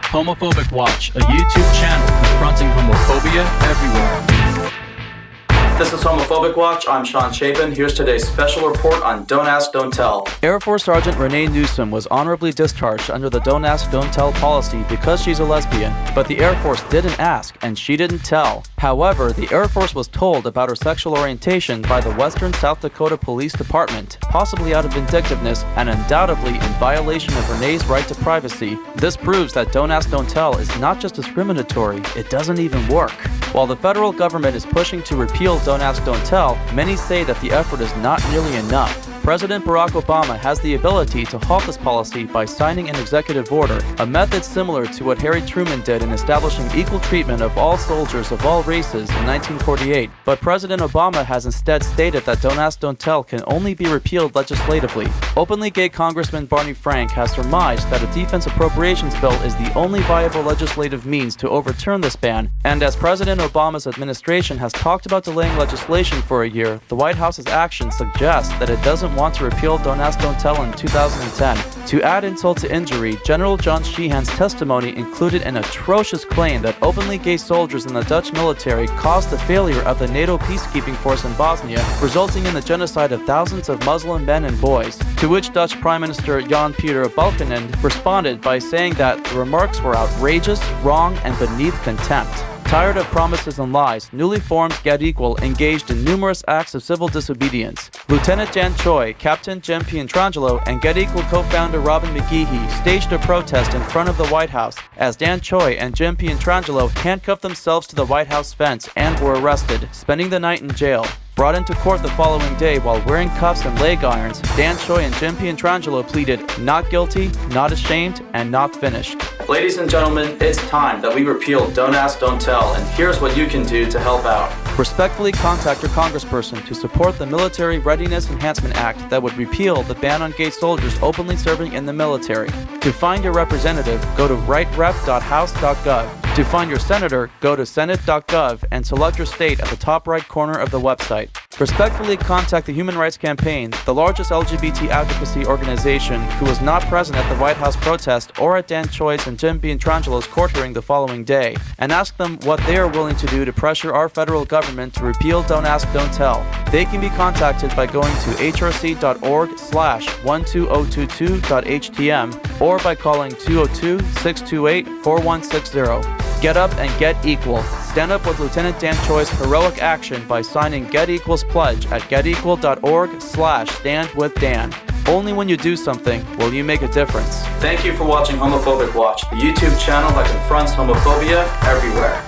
Homophobic Watch, a YouTube channel confronting homophobia everywhere. This is Homophobic Watch. I'm Chapin. Here's today's special report on Don't Ask, Don't Tell. Air Force Sergeant Renee Newsom was honorably discharged under the Don't Ask, Don't Tell policy because she's a lesbian, but the Air Force didn't ask and she didn't tell. However, the Air Force was told about her sexual orientation by the Western South Dakota Police Department, possibly out of vindictiveness and undoubtedly in violation of Renee's right to privacy. This proves that Don't Ask, Don't Tell is not just discriminatory, it doesn't even work. While the federal government is pushing to repeal Don't Ask, Don't Tell, many say that the effort is not nearly enough. President Barack Obama has the ability to halt this policy by signing an executive order, a method similar to what Harry Truman did in establishing equal treatment of all soldiers of all races in 1948. But President Obama has instead stated that Don't Ask, Don't Tell can only be repealed legislatively. Openly gay Congressman Barney Frank has surmised that a defense appropriations bill is the only viable legislative means to overturn this ban, and as President Obama's administration has talked about delaying legislation for a year, the White House's actions suggest that it doesn't want to repeal Don't Ask, Don't Tell in 2010. To add insult to injury, General John Sheehan's testimony included an atrocious claim that openly gay soldiers in the Dutch military caused the failure of the NATO peacekeeping force in Bosnia, resulting in the genocide of thousands of Muslim men and boys, to which Dutch Prime Minister Jan-Peter Balkenende responded by saying that the remarks were outrageous, wrong, and beneath contempt. Tired of promises and lies, newly formed GetEQUAL engaged in numerous acts of civil disobedience. Lieutenant Dan Chois, Captain Jim Pietrangelo, and GetEQUAL co-founder Robin McGehee staged a protest in front of the White House as Dan Chois and Jim Pietrangelo handcuffed themselves to the White House fence and were arrested, spending the night in jail. Brought into court the following day while wearing cuffs and leg irons, Dan Chois and Jim Pietrangelo pleaded not guilty, not ashamed, and not finished. Ladies and gentlemen, it's time that we repeal Don't Ask, Don't Tell, and here's what you can do to help out. Respectfully contact your congressperson to support the Military Readiness Enhancement Act that would repeal the ban on gay soldiers openly serving in the military. To find your representative, go to rightrep.house.gov. To find your senator, go to senate.gov and select your state at the top right corner of the website. Respectfully contact the Human Rights Campaign, the largest LGBT advocacy organization, who was not present at the White House protest or at Dan Chois and Jim Pietrangelo's court hearing the following day, and ask them what they are willing to do to pressure our federal government to repeal Don't Ask, Don't Tell. They can be contacted by going to hrc.org/12022.htm or by calling 202-628-4160. Get up and get equal. Stand up with Lieutenant Dan Chois' heroic action by signing GetEQUALs pledge at getequal.org/standwithdan. Only when you do something will you make a difference. Thank you for watching Homophobic Watch, the YouTube channel that confronts homophobia everywhere.